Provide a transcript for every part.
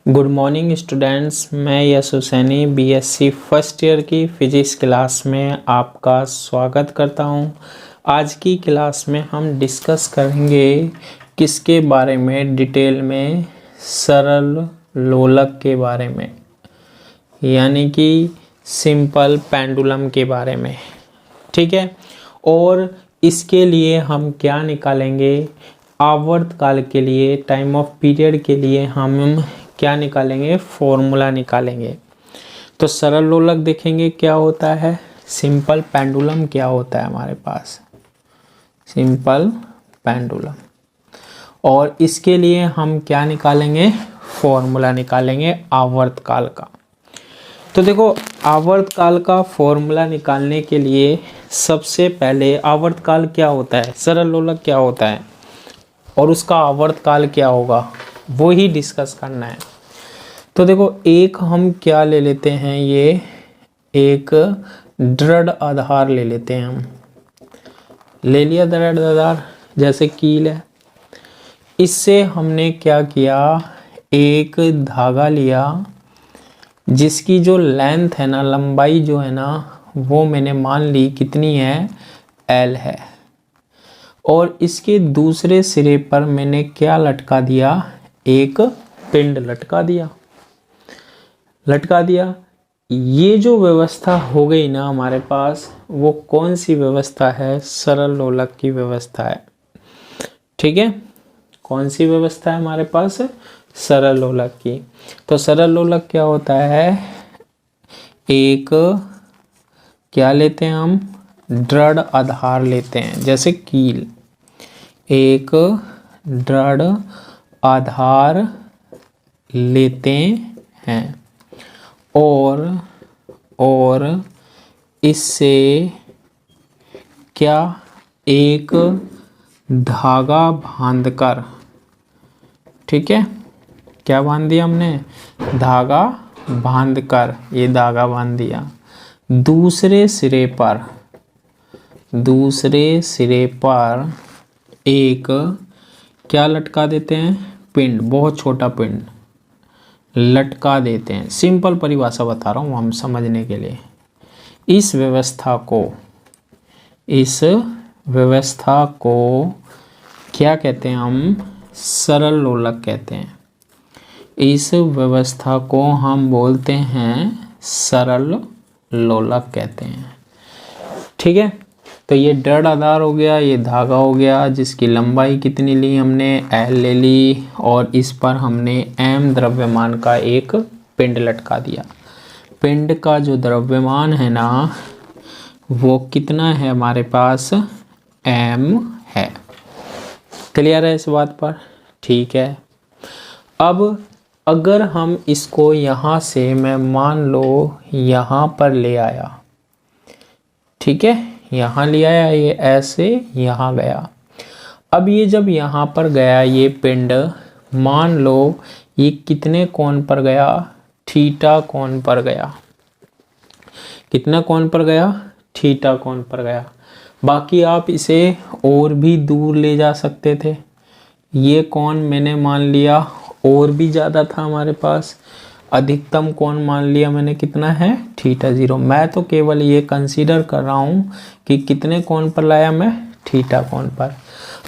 Good morning students, मैं यश Husaini BSc first year की physics class में आपका स्वागत करता हूं। आज की क्लास में हम डिस्कस करेंगे किसके बारे में, डिटेल में सरल लोलक के बारे में, यानी कि सिंपल पेंडुलम के बारे में। ठीक है, और इसके लिए हम क्या निकालेंगे, आवर्तकाल के लिए, टाइम ऑफ पीरियड के लिए हम क्या निकालेंगे, फॉर्मूला निकालेंगे। तो सरल लोलक देखेंगे क्या होता है, सिंपल पेंडुलम क्या होता है हमारे पास, सिंपल पेंडुलम, और इसके लिए हम क्या निकालेंगे, फॉर्मूला निकालेंगे आवर्तकाल का। तो देखो, आवर्तकाल का फॉर्मूला निकालने के लिए सबसे पहले आवर्तकाल क्या होता है, सरल लोलक क्या होता है और उसका आवर्तकाल क्या होगा, वो ही डिस्कस करना है। तो देखो, एक हम क्या ले लेते हैं, ये एक दृढ़ आधार ले लेते हैं। हम ले लिया दृढ़ आधार, जैसे कील है। इससे हमने क्या किया, एक धागा लिया जिसकी जो लेंथ है ना, लंबाई जो है ना, वो मैंने मान ली कितनी है, L है। और इसके दूसरे सिरे पर मैंने क्या लटका दिया, एक पिंड लटका दिया। ये जो व्यवस्था हो गई ना हमारे पास, वो कौन सी व्यवस्था है, सरल लोलक की व्यवस्था है। ठीक है, कौन सी व्यवस्था है हमारे पास, सरल लोलक की। तो सरल लोलक क्या होता है, एक क्या लेते हैं हम, दृढ़ आधार लेते हैं, जैसे कील, एक दृढ़ आधार लेते हैं और इससे क्या, एक धागा बांधकर, ठीक है, क्या बांध दिया हमने, धागा बांधकर, ये धागा बांध दिया। दूसरे सिरे पर एक क्या लटका देते हैं, पिंड, बहुत छोटा पिंड लटका देते हैं। सिंपल परिभाषा बता रहा हूँ हम समझने के लिए। इस व्यवस्था को क्या कहते हैं हम, सरल लोलक कहते हैं। इस व्यवस्था को हम बोलते हैं सरल लोलक कहते हैं। ठीक है, तो ये दृढ़ आधार हो गया, ये धागा हो गया, जिसकी लंबाई कितनी ली हमने, L ले ली, और इस पर हमने m द्रव्यमान का एक पिंड लटका दिया। पिंड का जो द्रव्यमान है ना, वो कितना है हमारे पास, m है। क्लियर है इस बात पर, ठीक है। अब अगर हम इसको यहाँ से, मैं मान लो यहाँ पर ले आया, ठीक है, यहाँ ले आया, ये ऐसे यहाँ गया। अब ये जब यहाँ पर गया, ये पिंड, मान लो ये कितने कोण पर गया, थीटा कोण पर गया। कितना कोण पर गया, थीटा कोण पर गया। बाकी आप इसे और भी दूर ले जा सकते थे। ये कोण मैंने मान लिया और भी ज़्यादा था हमारे पास, अधिकतम कोण मान लिया मैंने कितना है, थीटा 0। मैं तो केवल ये कंसीडर कर रहा हूँ कि कितने कोण पर लाया मैं, थीटा कोण पर।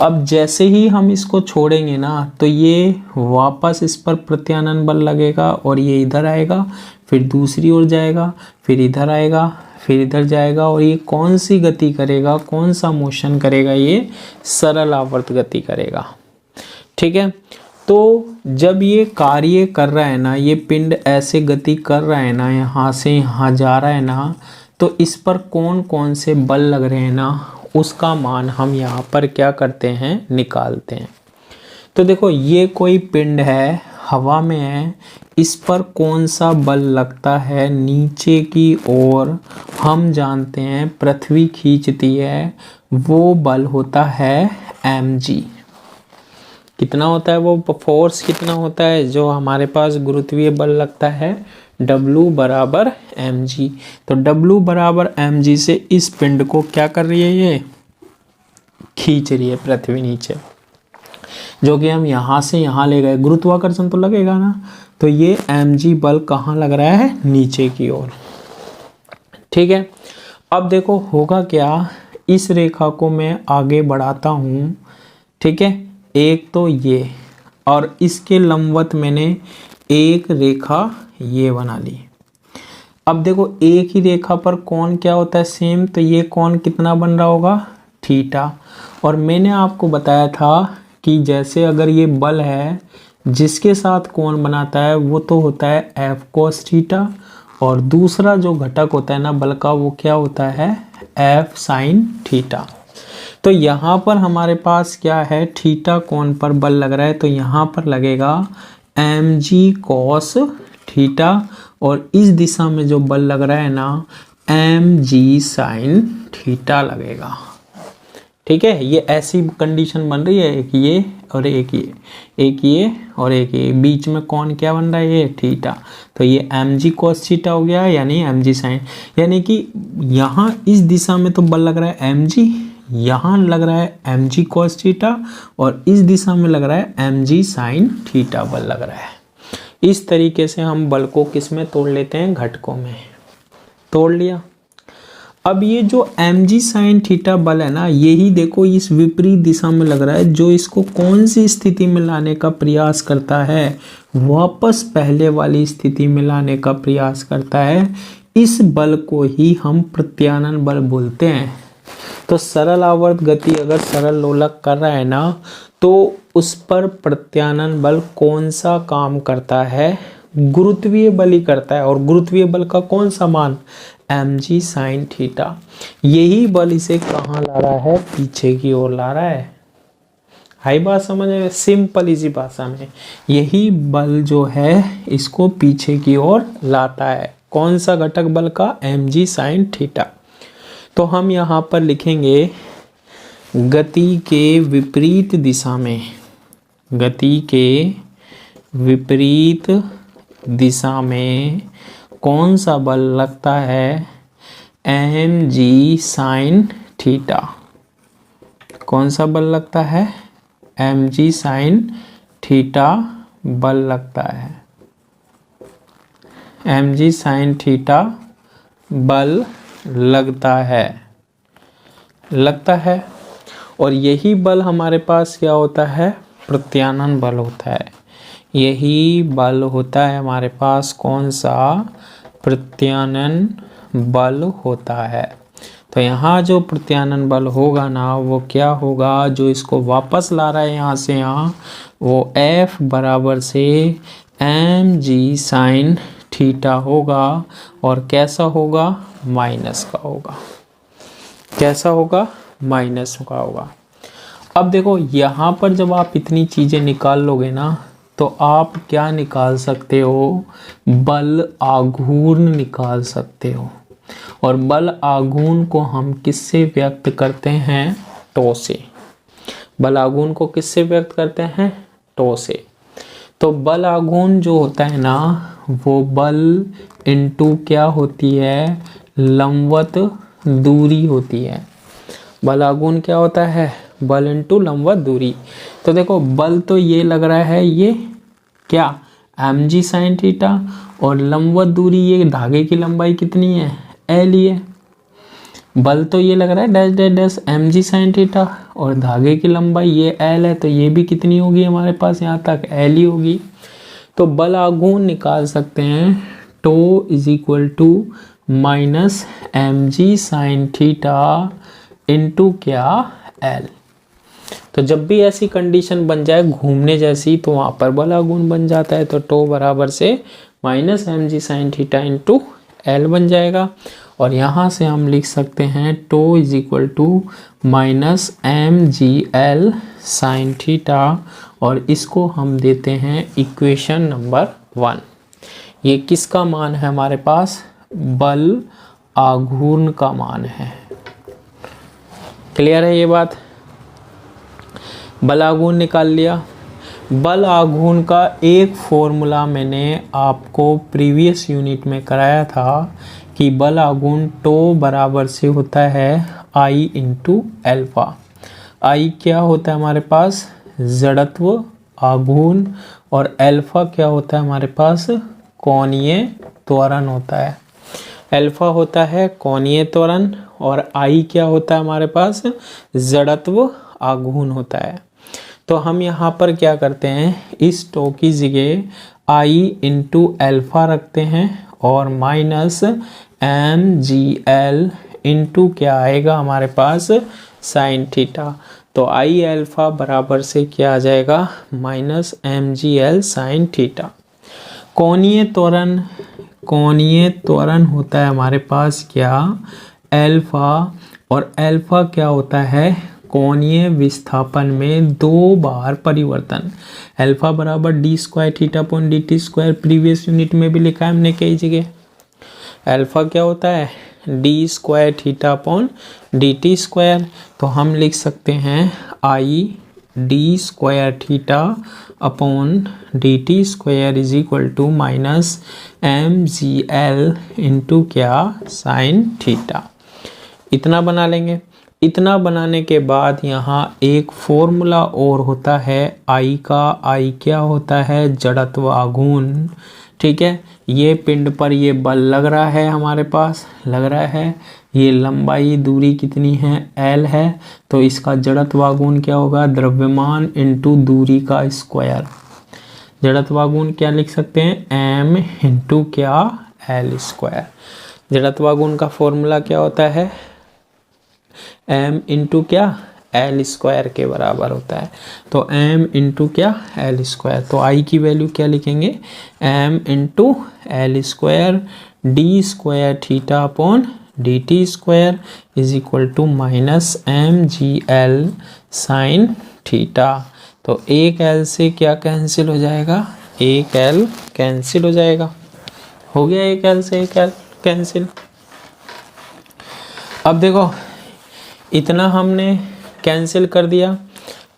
अब जैसे ही हम इसको छोड़ेंगे ना, तो ये वापस इस पर प्रत्यानयन बल लगेगा और ये इधर आएगा, फिर दूसरी ओर जाएगा, फिर इधर आएगा, फिर इधर जाएगा, और ये कौन सी गति करेगा, कौन सा मोशन करेगा, ये सरल आवर्त गति करेगा। ठीक है, तो जब ये कार्य कर रहा है ना, ये पिंड ऐसे गति कर रहा है ना, यहाँ से यहाँ जा रहा है ना, तो इस पर कौन कौन से बल लग रहे हैं ना, उसका मान हम यहाँ पर क्या करते हैं, निकालते हैं। तो देखो, ये कोई पिंड है, हवा में है, इस पर कौन सा बल लगता है, नीचे की ओर, हम जानते हैं पृथ्वी खींचती है, वो बल होता है mg। कितना होता है वो फोर्स, कितना होता है जो हमारे पास गुरुत्वीय बल लगता है, W बराबर mg। तो W बराबर mg से इस पिंड को क्या कर रही है, ये खींच रही है पृथ्वी नीचे। जो कि हम यहाँ से यहाँ ले गए, गुरुत्वाकर्षण तो लगेगा ना, तो ये mg बल कहाँ लग रहा है, नीचे की ओर। ठीक है, अब देखो होगा क्या, इस रेखा को मैं आगे बढ़ाता हूँ, ठीक है, एक तो ये, और इसके लंबवत मैंने एक रेखा ये बना ली। अब देखो एक ही रेखा पर कोण क्या होता है, सेम, तो ये कोण कितना बन रहा होगा, थीटा। और मैंने आपको बताया था कि जैसे अगर ये बल है जिसके साथ कोण बनाता है वो तो होता है एफ कोस थीटा, और दूसरा जो घटक होता है ना बल का वो क्या होता है, एफ साइन थीटा। तो यहाँ पर हमारे पास क्या है, थीटा कोण पर बल लग रहा है, तो यहाँ पर लगेगा एम जी कॉस थीटा, और इस दिशा में जो बल लग रहा है ना एम जी साइन थीटा लगेगा। ठीक है, ये ऐसी कंडीशन बन रही है, एक ये और एक ये, एक ये और एक ये, बीच में कौन क्या बन रहा है, ये थीटा। तो ये एम जी कॉस थीटा हो गया, यानी एम जी साइन, यानी कि यहाँ इस दिशा में तो बल लग रहा है एम जी, यहाँ लग रहा है एम जी कॉस थीटा, और इस दिशा में लग रहा है एम जी साइन थीटा बल लग रहा है। इस तरीके से हम बल को किस में तोड़ लेते हैं, घटकों में तोड़ लिया। अब ये जो एम जी साइन थीटा बल है ना, यही देखो इस विपरीत दिशा में लग रहा है, जो इसको कौन सी स्थिति में लाने का प्रयास करता है, वापस पहले वाली स्थिति में लाने का प्रयास करता है। इस बल को ही हम प्रत्यानयन बल बोलते हैं। तो सरल आवर्त गति अगर सरल लोलक कर रहा है ना, तो उस पर प्रत्यानयन बल कौन सा काम करता है, गुरुत्वीय बल ही करता है। और गुरुत्वीय बल का कौन सा मान, एम जी साइन थीटा। यही बल इसे कहाँ ला रहा है, पीछे की ओर ला रहा है। हाई बात समझ में, सिंपल इजी भाषा में यही बल जो है इसको पीछे की ओर लाता है। कौन सा घटक बल का, एम जी साइन थीटा। तो हम यहाँ पर लिखेंगे गति के विपरीत दिशा में, गति के विपरीत दिशा में कौन सा बल लगता है, एम जी साइन थीटा। कौन सा बल लगता है, एम जी साइन थीटा बल लगता है, एम जी साइन थीटा बल लगता है। और यही बल हमारे पास क्या होता है, प्रत्यानयन बल होता है। यही बल होता है हमारे पास, कौन सा, प्रत्यानयन बल होता है। तो यहाँ जो प्रत्यानयन बल होगा ना वो क्या होगा, जो इसको वापस ला रहा है यहाँ से यहाँ, वो F बराबर से एम जी साइन थीटा होगा। और कैसा होगा, माइनस का होगा। कैसा होगा, माइनस का होगा। अब देखो यहाँ पर जब आप इतनी चीज़ें निकाल लोगे ना, तो आप क्या निकाल सकते हो, बल आघूर्ण निकाल सकते हो। और बल आघूर्ण को हम किससे व्यक्त करते हैं, टो से। बल आघूर्ण को किससे व्यक्त करते हैं, टो से। तो बल आघूर्ण जो होता है ना, वो बल इंटू क्या होती है, लंबवत दूरी होती है। बल आघूर्ण क्या होता है, बल इंटू लंबवत दूरी। तो देखो बल तो ये लग रहा है, ये क्या, एम जी साइन थीटा, और लंबवत दूरी ये धागे की लंबाई कितनी है, एल ही है। बल तो ये लग रहा है dash dash dash M G sine theta, और धागे की लंबाई ये एल है, तो ये भी कितनी होगी हमारे पास, यहाँ तक एल ही होगी। तो बल आघूर्ण निकाल सकते हैं, tau is equal to minus M G sine theta into क्या, एल। तो जब भी ऐसी कंडीशन बन जाए घूमने जैसी, तो वहाँ पर बल आघूर्ण बन जाता है। तो टो बराबर से minus M G sine theta into L बन जाएगा। और यहाँ से हम लिख सकते हैं tau is equal to minus M G L sine theta, और इसको हम देते हैं इक्वेशन नंबर 1। ये किसका मान है हमारे पास, बल आघूर्ण का मान है। क्लियर है ये बात, बल आघूर्ण निकाल लिया। बल आघूर्ण का एक फॉर्मूला मैंने आपको प्रीवियस यूनिट में कराया था कि बल आघूर्ण टो बराबर से होता है आई इंटू एल्फा। आई क्या होता है हमारे पास, जड़त्व आघूर्ण, और अल्फा क्या होता है हमारे पास, कोणीय त्वरण होता है। अल्फा होता है कोणीय त्वरण और आई क्या होता है हमारे पास, जड़त्व आघूर्ण होता है। तो हम यहाँ पर क्या करते हैं, इस टो की जगह आई इंटू अल्फा रखते हैं और minus M G L into क्या आएगा हमारे पास, साइन थीटा। तो आई अल्फा बराबर से क्या आ जाएगा, minus M G L sine theta. कोणीय त्वरण, कोणीय त्वरण होता है हमारे पास क्या, अल्फा, और अल्फा क्या होता है, कोणीय विस्थापन में 2 बार परिवर्तन। अल्फा बराबर D square theta upon D T square, previous unit में भी लिखा है हमने कई जगह। अल्फा क्या होता है, D square theta upon D T square. तो हम लिख सकते हैं I D square theta upon D T square is equal to minus M G L into क्या, साइन थीटा। इतना बना लेंगे। इतना बनाने के बाद यहाँ एक फॉर्मूला और होता है आई का। आई क्या होता है, जड़त्व आघूर्ण। ठीक है, ये पिंड पर ये बल लग रहा है, हमारे पास लग रहा है। ये लंबाई दूरी कितनी है, एल है। तो इसका जड़त्व आघूर्ण क्या होगा, द्रव्यमान इंटू दूरी का स्क्वायर। जड़त्व आघूर्ण क्या लिख सकते हैं, एम इंटू क्या, एल स्क्वायर। जड़त्व आघूर्ण का फॉर्मूला क्या होता है, एम इंटू क्या, एल स्क्वायर के बराबर होता है। तो एम इंटू क्या, एल स्क्वायर। तो आई की वैल्यू क्या लिखेंगे, M into L square D square theta upon D T square is equal to minus M G L sine theta. तो एक एल से क्या कैंसिल हो जाएगा, एक एल कैंसिल हो जाएगा। हो गया एक एल से एक एल कैंसिल। अब देखो इतना हमने कैंसिल कर दिया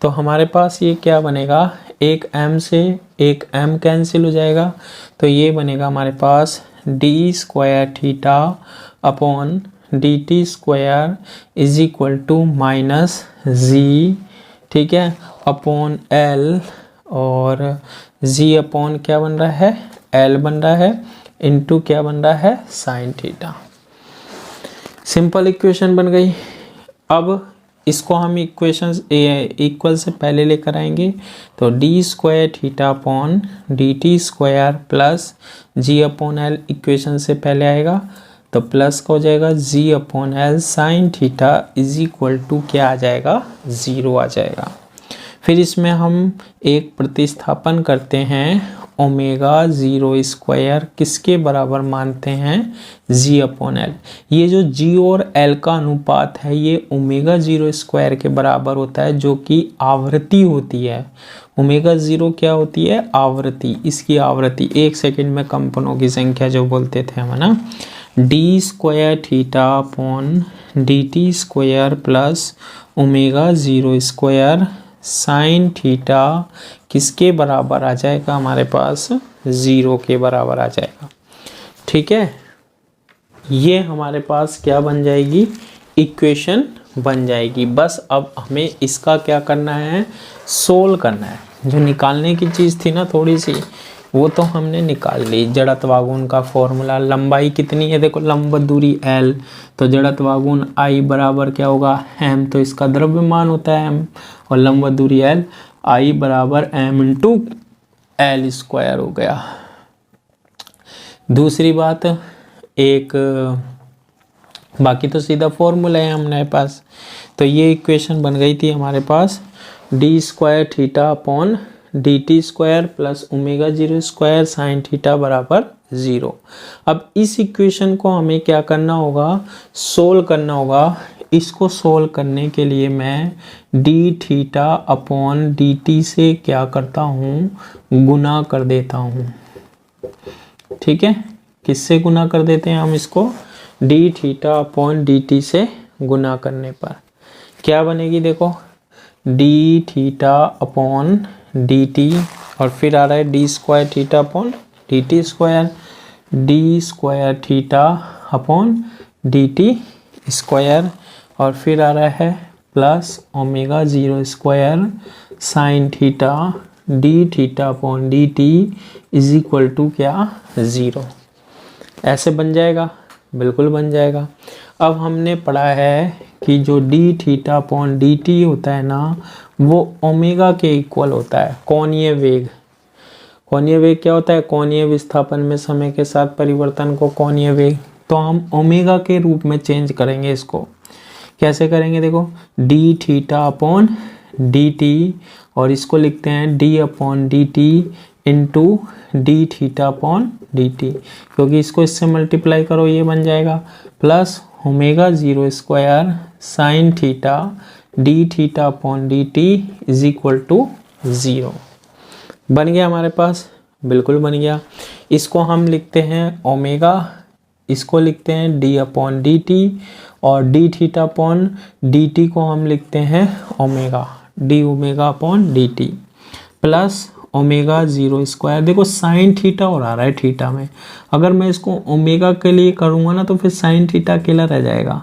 तो हमारे पास ये क्या बनेगा, एक m से एक m कैंसिल हो जाएगा। तो ये बनेगा हमारे पास D square theta upon D T square is equal to minus G, ठीक है, अपॉन एल, और जी अपॉन क्या बन रहा है, एल बन रहा है, इंटू क्या बन रहा है, साइन थीटा। सिंपल इक्वेशन बन गई। अब इसको हम इक्वेशन इक्वल से पहले लेकर आएंगे। तो D square theta upon D T square plus G upon L equation से पहले आएगा। तो प्लस का हो जाएगा G upon L sine theta is equal to क्या आ जाएगा, 0 आ जाएगा। फिर इसमें हम एक प्रतिस्थापन करते हैं, ओमेगा 0 स्क्वायर किसके बराबर मानते हैं, जी अपॉन एल। ये जो जी और एल का अनुपात है ये ओमेगा 0 स्क्वायर के बराबर होता है, जो कि आवृत्ति होती है। ओमेगा 0 क्या होती है, आवृत्ति। इसकी आवृत्ति 1 सेकंड में कंपनों की संख्या जो बोलते थे हम, है ना। D square theta upon D T square plus omega 0 square sine theta किसके बराबर आ जाएगा, हमारे पास 0 के बराबर आ जाएगा। ठीक है, ये हमारे पास क्या बन जाएगी, इक्वेशन बन जाएगी। बस अब हमें इसका क्या करना है, सोल्व करना है। जो निकालने की चीज़ थी ना थोड़ी सी, वो तो हमने निकाल ली। जड़त्वाघूर्ण का फॉर्मूला, लंबाई कितनी है, देखो लंब दूरी l, तो जड़त्वाघूर्ण I बराबर क्या होगा, m, तो इसका द्रव्यमान होता है m, और लंब दूरी l, I बराबर m इंटू एल स्क्वायर हो गया। दूसरी बात, एक बाकी तो सीधा फॉर्मूला है हमारे पास। तो ये इक्वेशन बन गई थी हमारे पास, D square theta upon D T square plus omega 0 square sine theta बराबर 0। अब इस इक्वेशन को हमें क्या करना होगा, सोल्व करना होगा। इसको सोल्व करने के लिए मैं D theta upon D T से क्या करता हूँ, गुना कर देता हूँ। ठीक है, किससे गुना कर देते हैं हम इसको, D theta upon D T से गुना करने पर क्या बनेगी, देखो D theta upon D T, और फिर आ रहा है D square theta upon D T square, D square theta upon D T square, और फिर आ रहा है plus omega 0 square sine theta D theta upon D T is equal to क्या, 0। ऐसे बन जाएगा, बिल्कुल बन जाएगा। अब हमने पढ़ा है कि जो D theta upon D T होता है ना, वो ओमेगा के इक्वल होता है। कोणीय वेग, कोणीय वेग क्या होता है, कोणीय विस्थापन में समय के साथ परिवर्तन को कोणीय वेग। तो हम ओमेगा के रूप में चेंज करेंगे इसको। कैसे करेंगे, देखो D theta upon D T, और इसको लिखते हैं D upon D T into D theta upon D T, क्योंकि इसको इससे मल्टीप्लाई करो ये बन जाएगा, plus omega 0 square sine theta D theta upon D T is equal to 0। बन गया हमारे पास, बिल्कुल बन गया। इसको हम लिखते हैं ओमेगा, इसको लिखते हैं डी अपॉन डी टी, और D theta upon D T को हम लिखते हैं omega, D omega upon D T, plus omega 0 square. देखो साइन थीटा और आ रहा है थीटा में, अगर मैं इसको ओमेगा के लिए करूँगा ना तो फिर साइन थीटा अकेला रह जाएगा।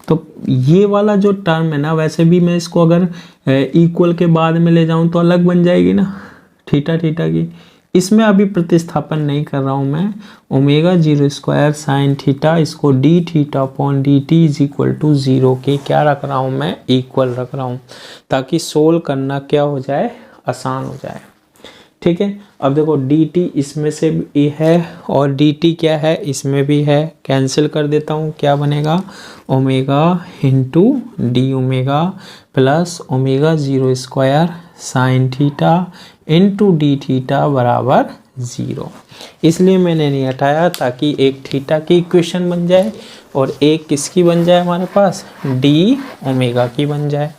तो ये वाला जो टर्म है ना, वैसे भी मैं इसको अगर इक्वल के बाद में ले जाऊँ तो अलग बन जाएगी ना थीटा थीटा की। इसमें अभी प्रतिस्थापन नहीं कर रहा हूँ मैं, ओमेगा 0 स्क्वायर साइन थीटा, इसको D theta upon D T is equal to 0 के क्या रख रहा हूँ मैं, इक्वल रख रहा हूँ, ताकि सोल्व करना क्या हो जाए, आसान हो जाए। ठीक है, अब देखो डी टी इसमें से भी है और डी टी क्या है, इसमें भी है, कैंसिल कर देता हूँ, क्या बनेगा, omega into D omega plus omega 0 square sine theta into D theta बराबर 0। इसलिए मैंने नहीं हटाया, ताकि एक थीटा की इक्वेशन बन जाए और एक किसकी बन जाए हमारे पास, डी ओमेगा की बन जाए।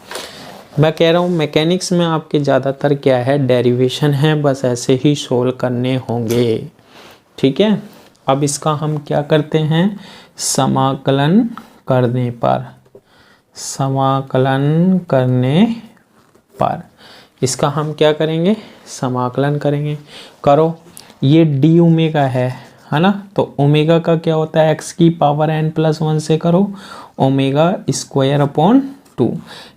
मैं कह रहा हूँ मैकेनिक्स में आपके ज़्यादातर क्या है, डेरिवेशन है, बस ऐसे ही सोल्व करने होंगे। ठीक है, अब इसका हम क्या करते हैं, समाकलन करने पर, समाकलन करने पर इसका हम क्या करेंगे, समाकलन करेंगे। करो, ये डी ओमेगा है ना, तो ओमेगा का क्या होता है, एक्स की पावर n प्लस 1 से करो, ओमेगा स्क्वायर अपॉन 2,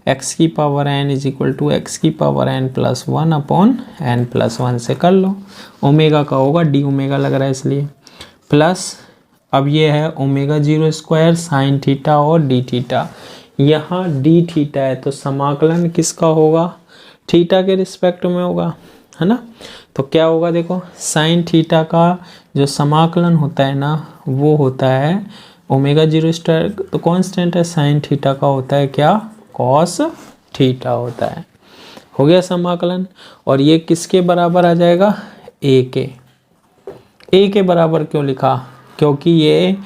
एक्स की power n is equal to X की power n plus 1 upon n plus 1 से कर लो। ओमेगा का होगा, डी ओमेगा लग रहा है इसलिए, प्लस अब ये है ओमेगा 0 स्क्वायर साइन थीटा और डी थीटा। यहाँ डी थीटा है तो समाकलन किसका होगा, थीटा के रिस्पेक्ट में होगा, है ना। तो क्या होगा, देखो साइन थीटा का जो समाकलन होता है ना, वो होता है ओमेगा 0 स्क्वायर, तो कांस्टेंट है, साइन थीटा का होता है क्या, कॉस थीटा होता है। हो गया समाकलन, और ये किसके बराबर आ जाएगा, ए के। ए के बराबर क्यों लिखा, क्योंकि ये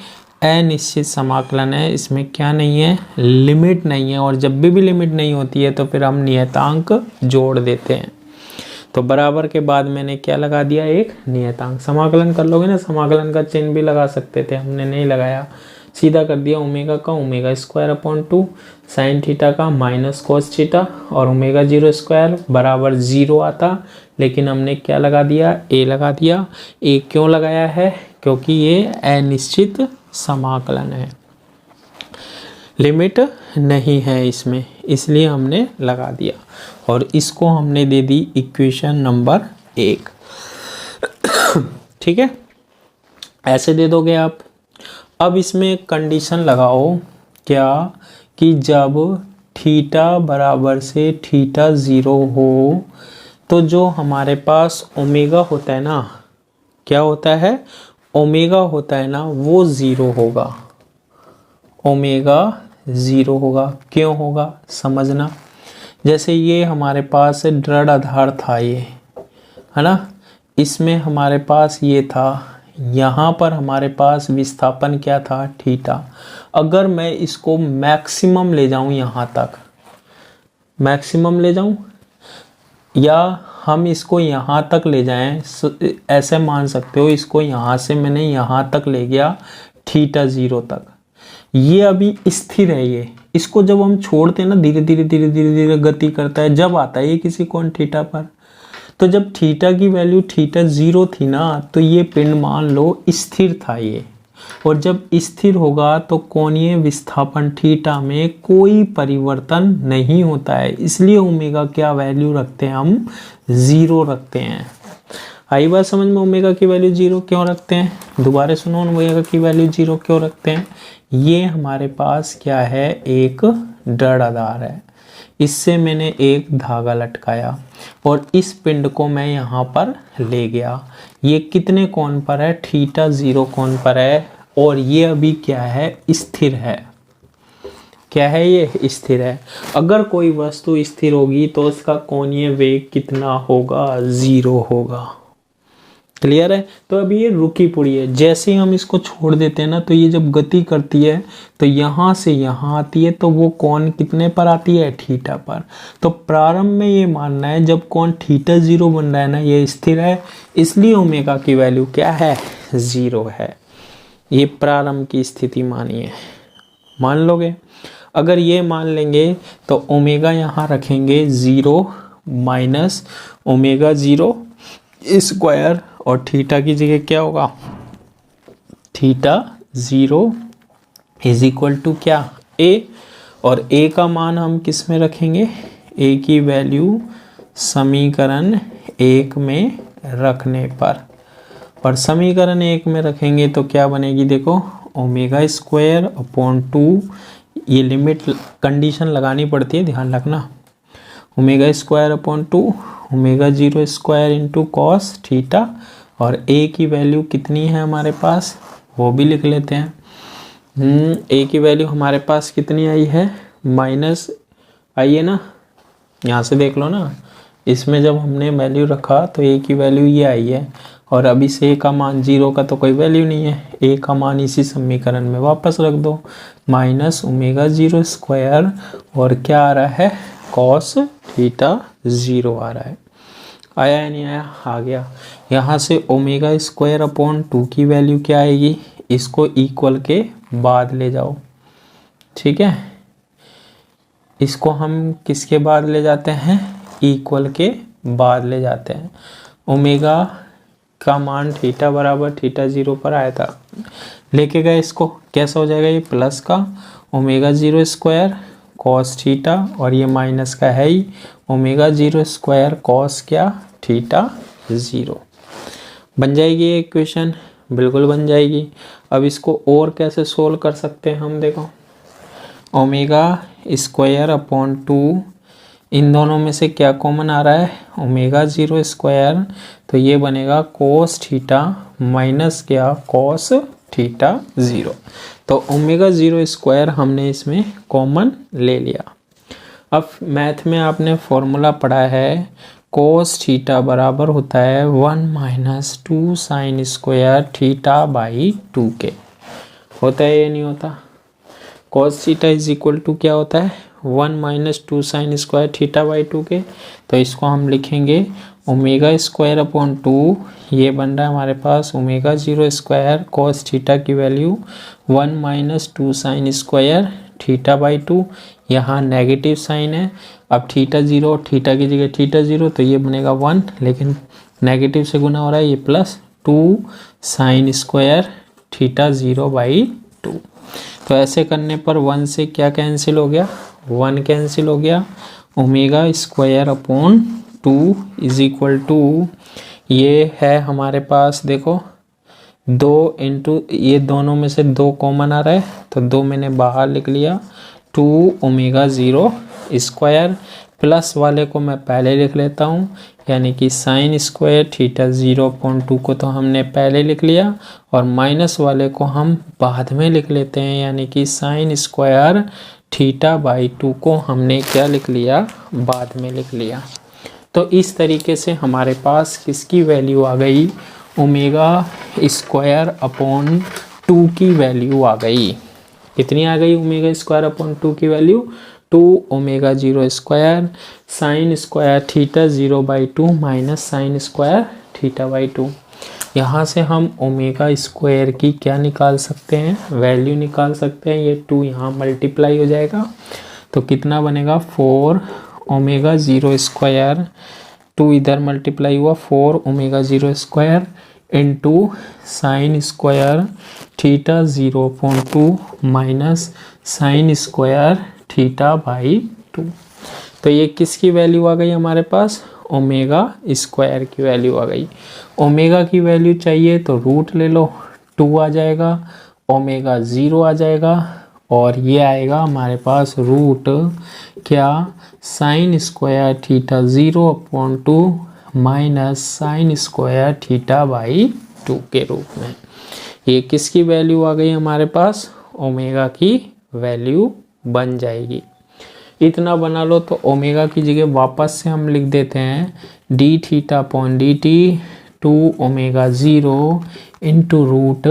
अनिश्चित समाकलन है, इसमें क्या नहीं है, लिमिट नहीं है, और जब भी लिमिट नहीं होती है तो फिर हम नियतांक जोड़ देते हैं। तो बराबर के बाद मैंने क्या लगा दिया, एक नियतांक। समाकलन कर लोगे ना, समाकलन का चिन्ह भी लगा सकते थे, हमने नहीं लगाया, सीधा कर दिया ओमेगा का omega square upon 2, sine theta का माइनस कॉस थीटा, और ओमेगा 0 स्क्वायर बराबर 0 आता, लेकिन हमने क्या लगा दिया, ए लगा दिया। ए क्यों लगाया है, क्योंकि ये अनिश्चित समाकलन है, लिमिट नहीं है इसमें, इसलिए हमने लगा दिया, और इसको हमने दे दी इक्वेशन नंबर 1। ठीक है, ऐसे दे दोगे आप। अब इसमें एक कंडीशन लगाओ, क्या, कि जब थीटा बराबर से थीटा 0 हो तो जो हमारे पास ओमेगा होता है ना, क्या होता है, ओमेगा होता है ना, वो 0 होगा, ओमेगा 0 होगा। क्यों होगा समझना, जैसे ये हमारे पास दृढ़ आधार था, ये है ना, इसमें हमारे पास ये था, यहाँ पर हमारे पास विस्थापन क्या था, थीटा। अगर मैं इसको मैक्सिमम ले जाऊँ, यहाँ तक मैक्सिमम ले जाऊँ, या हम इसको यहाँ तक ले जाएं, ऐसे मान सकते हो, इसको यहाँ से मैंने यहाँ तक ले गया थीटा 0 तक, ये अभी स्थिर है ये, इसको जब हम छोड़ते हैं ना, धीरे धीरे धीरे धीरे धीरे गति करता है, जब आता है ये किसी कोण थीटा पर। तो जब थीटा की वैल्यू थीटा 0 थी ना, तो ये पिंड मान लो स्थिर था ये, और जब स्थिर होगा तो कोणीय विस्थापन थीटा में कोई परिवर्तन नहीं होता है, इसलिए ओमेगा क्या वैल्यू रखते हैं हम, 0 रखते हैं। आई बात समझ में, ओमेगा की वैल्यू 0 क्यों रखते हैं, दोबारा सुनो, ओमेगा की वैल्यू 0 क्यों रखते हैं। ये हमारे पास क्या है, एक दृढ़ आधार है, इससे मैंने एक धागा लटकाया और इस पिंड को मैं यहाँ पर ले गया। ये कितने कोण पर है, थीटा 0 कोण पर है, और ये अभी क्या है, स्थिर है। क्या है, ये स्थिर है। अगर कोई वस्तु स्थिर होगी तो उसका कोणीय वेग कितना होगा, 0 होगा। क्लियर है। तो अभी ये रुकी पड़ी है, जैसे ही हम इसको छोड़ देते हैं ना, तो ये जब गति करती है तो यहाँ से यहाँ आती है, तो वो कोण कितने पर आती है, थीटा पर। तो प्रारंभ में ये मानना है जब कोण थीटा 0 बन रहा है ना, ये स्थिर है, इसलिए ओमेगा की वैल्यू क्या है, 0 है। ये प्रारंभ की स्थिति मानिए, मान लोगे। अगर ये मान लेंगे तो ओमेगा यहाँ रखेंगे 0 माइनस ओमेगा 0 स्क्वायर, और थीटा की जगह क्या होगा, थीटा 0 इज इक्वल टू क्या, a, और a का मान हम किस में रखेंगे, a की वैल्यू समीकरण 1 में रखने पर, और समीकरण 1 में रखेंगे तो क्या बनेगी, देखो ओमेगा स्क्वायर अपॉन 2, ये लिमिट कंडीशन लगानी पड़ती है, ध्यान रखना, omega square upon 2 omega 0 square into cos theta, और a की वैल्यू कितनी है हमारे पास, वो भी लिख लेते हैं। a की वैल्यू हमारे पास कितनी आई है, माइनस आई है ना, यहाँ से देख लो ना, इसमें जब हमने वैल्यू रखा तो a की वैल्यू ये आई है, और अभी से a का मान 0 का तो कोई वैल्यू नहीं है, a का मान इसी समीकरण में वापस रख दो, माइनस ओमेगा 0 स्क्वायर, और क्या आ रहा है, कॉस थीटा 0 आ रहा है। आया या नहीं आया, आ गया। यहाँ से ओमेगा स्क्वायर अपॉन 2 की वैल्यू क्या आएगी, इसको इक्वल के बाद ले जाओ, ठीक है, इसको हम किसके बाद ले जाते हैं, इक्वल के बाद ले जाते हैं। ओमेगा का मान थीटा बराबर थीटा 0 पर आया था, लेके गए इसको, कैसा हो जाएगा, ये प्लस का ओमेगा 0 स्क्वायर कॉस थीटा, और ये माइनस का है ही ओमेगा 0 स्क्वायर कॉस क्या, थीटा 0। बन जाएगी ये इक्वेशन, बिल्कुल बन जाएगी। अब इसको और कैसे सोल्व कर सकते हैं हम, देखो ओमेगा स्क्वायर अपॉन 2, इन दोनों में से क्या कॉमन आ रहा है, ओमेगा 0 स्क्वायर, तो ये बनेगा कोस थीटा माइनस क्या, कॉस थीटा 0। तो ओमेगा 0 स्क्वायर हमने इसमें कॉमन ले लिया। अब मैथ में आपने फॉर्मूला पढ़ा है, कोस थीटा बराबर होता है 1 minus 2 sine square theta by 2 के, होता है या नहीं होता। Cos theta is equal to क्या होता है, 1 minus 2 sine square theta by 2 के, तो इसको हम लिखेंगे ओमेगा स्क्वायर अपॉन 2, ये बन रहा है हमारे पास ओमेगा 0 स्क्वायर कॉस थीटा की value 1 minus 2 sine square theta by 2, यहाँ नेगेटिव साइन है, अब थीटा 0, थीटा की जगह थीटा 0, तो ये बनेगा 1, लेकिन नेगेटिव से गुना हो रहा है, ये plus 2 sine square theta 0 by 2। तो ऐसे करने पर 1 से क्या कैंसिल हो गया, 1 कैंसिल हो गया, omega square upon 2 is equal to, ये है हमारे पास देखो 2 इंटू, ये दोनों में से 2 कॉमन आ रहा है, तो 2 मैंने बाहर लिख लिया, 2 ओमेगा 0 स्क्वायर, प्लस वाले को मैं पहले लिख लेता हूँ, यानी कि साइन स्क्वायर थीटा 0.2 को तो हमने पहले लिख लिया, और माइनस वाले को हम बाद में लिख लेते हैं, यानी कि साइन स्क्वायर थीटा बाई 2 को हमने क्या लिख लिया, बाद में लिख लिया। तो इस तरीके से हमारे पास किसकी वैल्यू आ गई, ओमेगा स्क्वायर अपॉन 2 की वैल्यू आ गई। कितनी आ गई ओमेगा स्क्वायर अपॉन 2 की value, 2 omega 0 square sign square theta 0 by 2 minus sine square theta by 2। यहाँ से हम ओमेगा स्क्वायर की क्या निकाल सकते हैं, वैल्यू निकाल सकते हैं, ये 2 यहाँ मल्टीप्लाई हो जाएगा, तो कितना बनेगा 4 ओमेगा 0 स्क्वायर, 2 इधर मल्टीप्लाई हुआ 4 omega 0 square into sine square theta 0.2 minus sine square theta by 2। तो ये किसकी वैल्यू आ गई हमारे पास? ओमेगा स्क्वायर की वैल्यू आ गई। ओमेगा की वैल्यू चाहिए तो रूट ले लो, 2 आ जाएगा, ओमेगा 0 आ जाएगा और ये आएगा हमारे पास रूट क्या? Sign square theta 0.2 minus sine square theta by 2 के रूप में। ये किसकी वैल्यू आ गई हमारे पास? ओमेगा की वैल्यू बन जाएगी। इतना बना लो तो ओमेगा की जगह वापस से हम लिख देते हैं D theta upon D T 2 omega 0 into root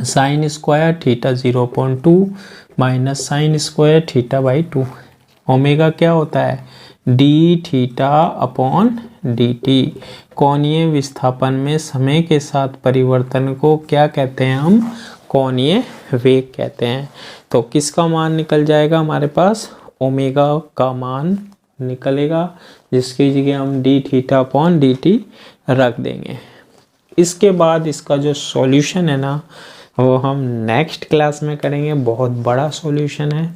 sine square theta 0.2 minus sine square theta by 2। Omega क्या होता है? D theta upon D T. कोणीय विस्थापन में समय के साथ परिवर्तन को क्या कहते हैं हम? कोणीय वेग कहते हैं। तो किसका मान निकल जाएगा हमारे पास? ओमेगा का मान निकलेगा, जिसकी जगह हम D theta upon D T रख देंगे। इसके बाद इसका जो सॉल्यूशन है ना, वो हम नेक्स्ट क्लास में करेंगे। बहुत बड़ा सॉल्यूशन है,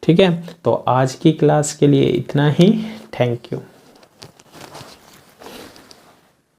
ठीक है। तो आज की क्लास के लिए इतना ही। Thank you.